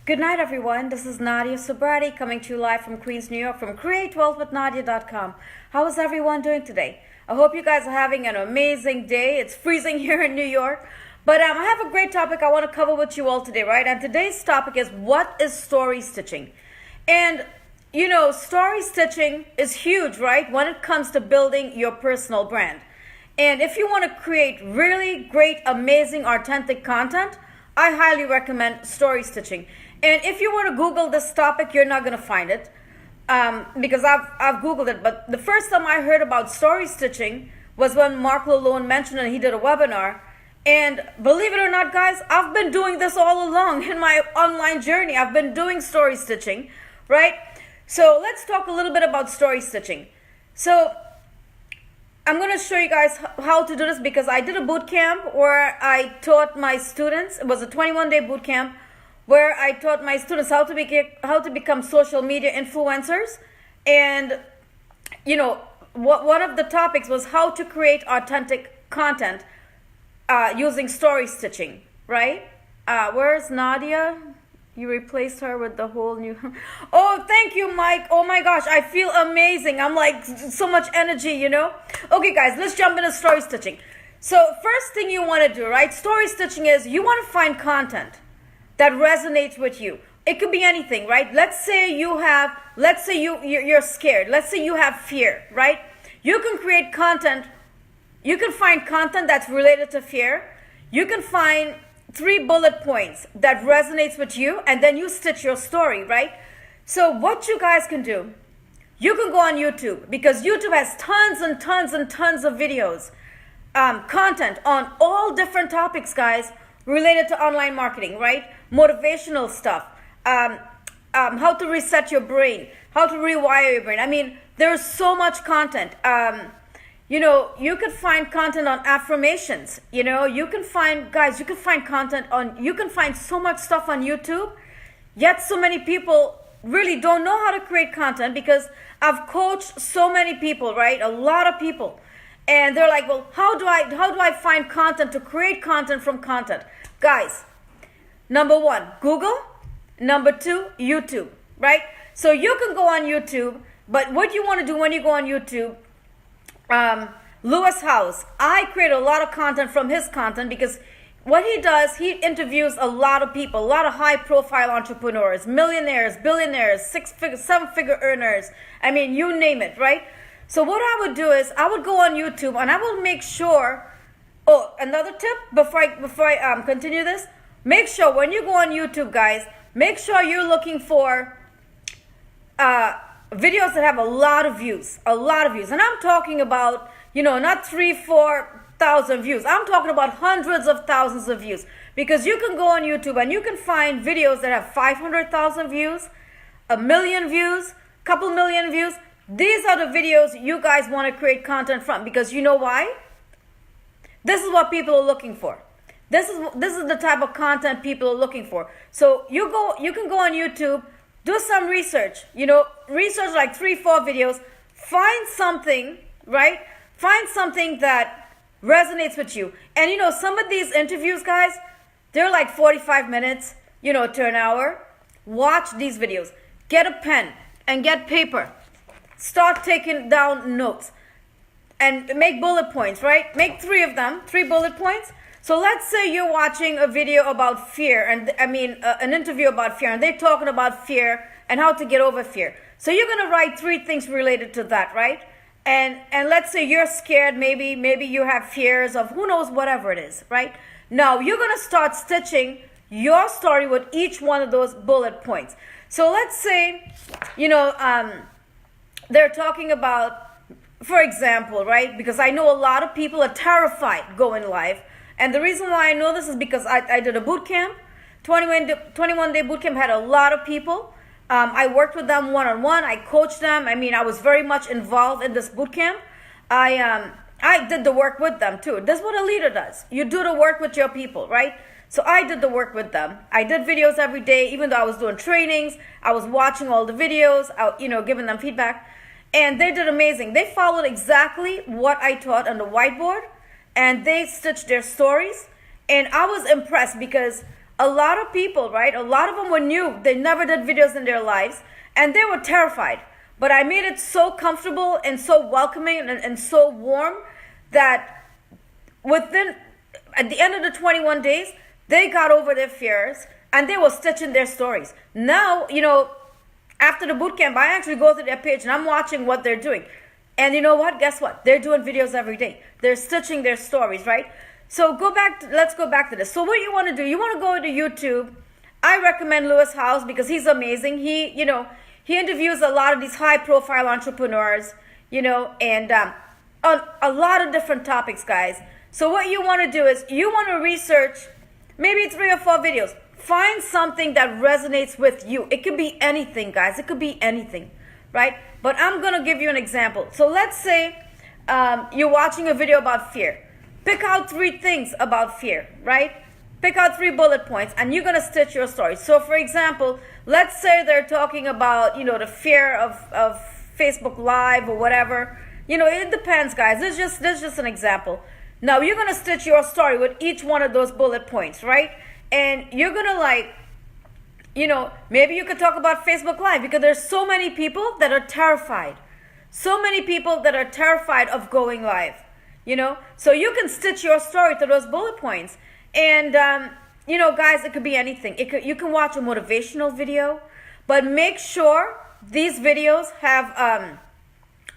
Good night, everyone. This is Nadia Subrati coming to you live from Queens, New York, from createwealthwithnadia.com. How is everyone doing today? I hope you guys are having an amazing day. It's freezing here in New York. But I have a great topic I want to cover with you all today, right? And today's topic is, what is story stitching? And, story stitching is huge, right? When it comes to building your personal brand. And if you want to create really great, amazing, authentic content, I highly recommend story stitching. And if you want to Google this topic, you're not going to find it because I've Googled it. But the first time I heard about story stitching was when Mark Lalone mentioned it. He did a webinar. And believe it or not, guys, I've been doing this all along in my online journey. I've been doing story stitching, right? So let's talk a little bit about story stitching. So I'm going to show you guys how to do this because I did a boot camp where I taught my students. It was a 21-day boot camp where I taught my students how to become social media influencers. And, one of the topics was how to create authentic content using story stitching, right? Where's Nadia? You replaced her with the whole new... Oh, thank you, Mike. Oh my gosh, I feel amazing. I'm like so much energy, Okay, guys, let's jump into story stitching. So first thing you want to do, right? Story stitching is you want to find content that resonates with you. It could be anything, right? Let's say you're scared. Let's say you have fear, right? You can create content. You can find content that's related to fear. You can find 3 bullet points that resonates with you, and then you stitch your story, right? So what you guys can do, you can go on YouTube because YouTube has tons and tons and tons of videos, content on all different topics, guys, related to online marketing, right? Motivational stuff, how to reset your brain, how to rewire your brain. I mean, there's so much content. You could find content on affirmations. You can find you can find so much stuff on YouTube. Yet so many people really don't know how to create content because I've coached so many people, right? A lot of people. And they're like, well, how do I find content to create content from content? Guys, number 1, Google. Number 2, YouTube, right? So you can go on YouTube, but what you want to do when you go on YouTube, Lewis Howes, I create a lot of content from his content because what he does, he interviews a lot of people, a lot of high profile entrepreneurs, millionaires, billionaires, 6-figure, 7-figure earners. I mean, you name it, right? So what I would do is I would go on YouTube and I will make sure, another tip before I continue this, make sure when you go on YouTube, guys, make sure you're looking for videos that have a lot of views. And I'm talking about, not 3,000-4,000 views. I'm talking about hundreds of thousands of views. Because you can go on YouTube and you can find videos that have 500,000 views, 1 million views, couple million views. These are the videos you guys want to create content from. Because you know why? This is what people are looking for. This is the type of content people are looking for. So you can go on YouTube, do some research, research like 3-4 videos, find something, right? Find something that resonates with you. And some of these interviews, guys, they're like 45 minutes, to an hour. Watch these videos. Get a pen and get paper. Start taking down notes and make bullet points, right? Make 3 of them, 3 bullet points. So let's say you're watching a video about fear, and an interview about fear, and they're talking about fear and how to get over fear. So you're going to write 3 things related to that, right? And let's say you're scared, maybe you have fears of who knows, whatever it is, right? Now you're going to start stitching your story with each one of those bullet points. So let's say, they're talking about, for example, right? Because I know a lot of people are terrified going live. And the reason why I know this is because I did a boot camp, 21-day boot camp, had a lot of people. I worked with them one-on-one. I coached them. I was very much involved in this boot camp. I did the work with them too. This is what a leader does. You do the work with your people, right? So I did the work with them. I did videos every day, even though I was doing trainings. I was watching all the videos, giving them feedback. And they did amazing. They followed exactly what I taught on the whiteboard. And they stitched their stories. And I was impressed because a lot of people, right? A lot of them were new. They never did videos in their lives and they were terrified. But I made it so comfortable and so welcoming and so warm that at the end of the 21 days, they got over their fears and they were stitching their stories. Now, after the boot camp, I actually go to their page and I'm watching what they're doing. And you know what? Guess what? They're doing videos every day. They're stitching their stories, right? So let's go back to this. So what you want to do, you want to go to YouTube. I recommend Lewis Howes because he's amazing. He interviews a lot of these high profile entrepreneurs, and on a lot of different topics, guys. So what you want to do is you want to research maybe 3 or 4 videos. Find something that resonates with you. It could be anything, guys. It could be anything, right? But I'm going to give you an example. So let's say you're watching a video about fear. Pick out 3 things about fear, right? Pick out 3 bullet points and you're going to stitch your story. So for example, let's say they're talking about, the fear of Facebook Live or whatever. It depends, guys. This is just an example. Now you're going to stitch your story with each one of those bullet points, right? And you're going to maybe you could talk about Facebook Live because there's so many people that are terrified. So many people that are terrified of going live, So you can stitch your story to those bullet points. And, guys, it could be anything. You can watch a motivational video, but make sure these videos have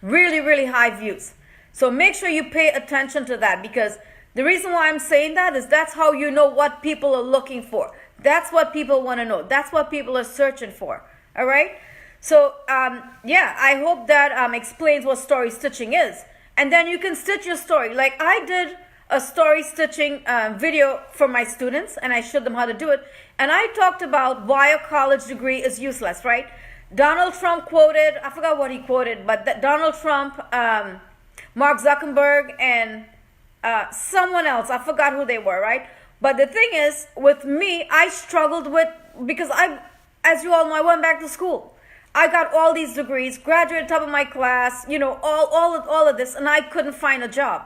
really, really high views. So make sure you pay attention to that because the reason why I'm saying that is that's how you know what people are looking for. That's what people want to know. That's what people are searching for. All right? So, I hope that explains what story stitching is. And then you can stitch your story. Like I did a story stitching video for my students and I showed them how to do it. And I talked about why a college degree is useless, right? Donald Trump quoted, I forgot what he quoted, but Donald Trump, Mark Zuckerberg, and someone else, I forgot who they were, right? But the thing is, with me, I struggled because as you all know, I went back to school. I got all these degrees, graduated top of my class, all of this, and I couldn't find a job.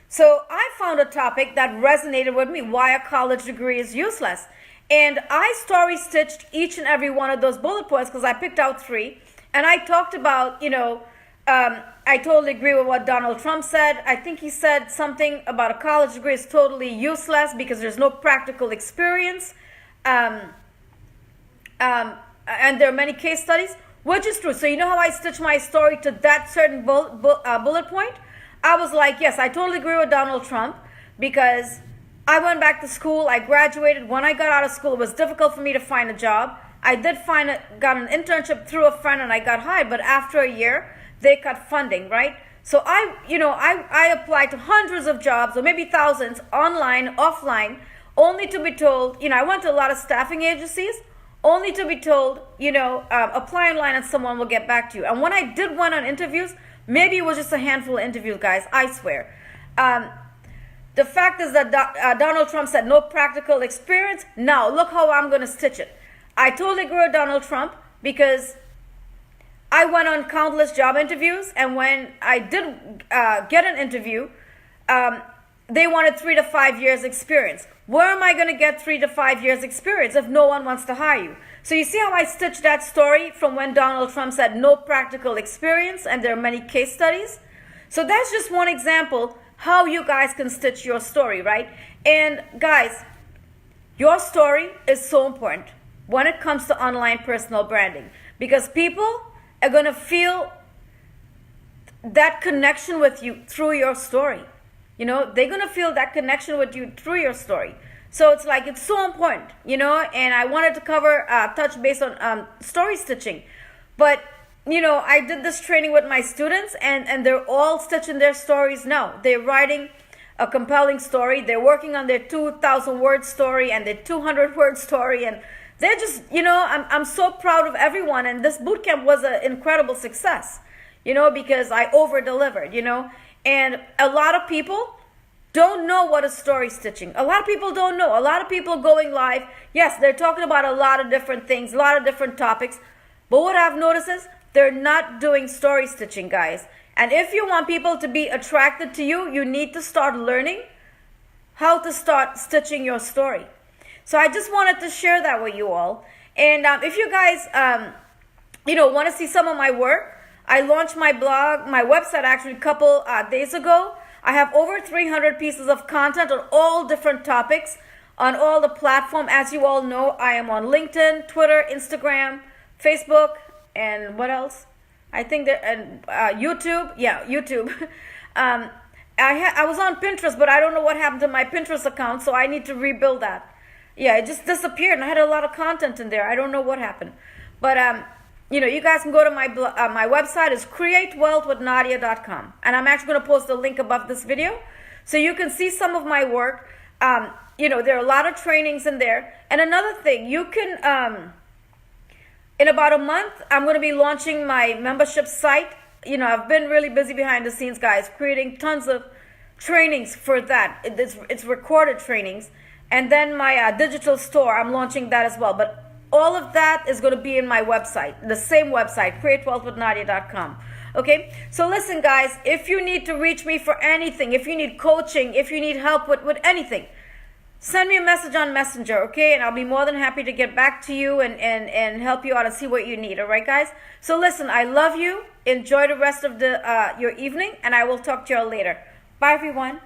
So I found a topic that resonated with me, why a college degree is useless. And I story stitched each and every one of those bullet points because I picked out 3. And I talked about, I totally agree with what Donald Trump said. I think he said something about a college degree is totally useless because there's no practical experience. And there are many case studies, which is true. So you know how I stitched my story to that certain bullet point? I was like, yes, I totally agree with Donald Trump because I went back to school. I graduated. When I got out of school, it was difficult for me to find a job. I did got an internship through a friend and I got hired. But after a year, they cut funding, right? So I applied to hundreds of jobs or maybe thousands online, offline, only to be told, I went to a lot of staffing agencies, only to be told, apply online and someone will get back to you. And when I did went on interviews, maybe it was just a handful of interviews, guys, I swear. The fact is that Donald Trump said no practical experience. Now, look how I'm going to stitch it. I totally agree with Donald Trump because I went on countless job interviews, and when I did get an interview, they wanted 3 to 5 years experience. Where am I going to get 3 to 5 years experience if no one wants to hire you? So you see how I stitched that story from when Donald Trump said no practical experience, and there are many case studies. So that's just one example how you guys can stitch your story, right? And guys, your story is so important when it comes to online personal branding because people are going to feel that connection with you through your story. They're going to feel that connection with you through your story. So it's so important, and I wanted to touch base on story stitching. But, I did this training with my students and they're all stitching their stories now. They're writing a compelling story. They're working on their 2,000 word story and their 200 word story. And they're just, I'm so proud of everyone. And this bootcamp was an incredible success, because I over-delivered, And a lot of people don't know what is story stitching. A lot of people don't know. A lot of people going live, yes, they're talking about a lot of different things, a lot of different topics. But what I've noticed is they're not doing story stitching, guys. And if you want people to be attracted to you, you need to start learning how to start stitching your story. So I just wanted to share that with you all. And if you guys, want to see some of my work, I launched my blog, my website actually a couple days ago. I have over 300 pieces of content on all different topics on all the platforms. As you all know, I am on LinkedIn, Twitter, Instagram, Facebook, and what else? I think that, and YouTube. Yeah, YouTube. I was on Pinterest, but I don't know what happened to my Pinterest account, so I need to rebuild that. Yeah, it just disappeared, and I had a lot of content in there. I don't know what happened, but you guys can go to my my website is createwealthwithnadia.com, and I'm actually going to post a link above this video, so you can see some of my work. There are a lot of trainings in there, and another thing, you can in about a month, I'm going to be launching my membership site. I've been really busy behind the scenes, guys, creating tons of trainings for that. It's recorded trainings. And then my digital store, I'm launching that as well. But all of that is going to be in my website, the same website, createwealthwithnadia.com. Okay? So listen, guys, if you need to reach me for anything, if you need coaching, if you need help with anything, send me a message on Messenger, okay? And I'll be more than happy to get back to you and help you out and see what you need, all right, guys? So listen, I love you. Enjoy the rest of your evening, and I will talk to you all later. Bye, everyone.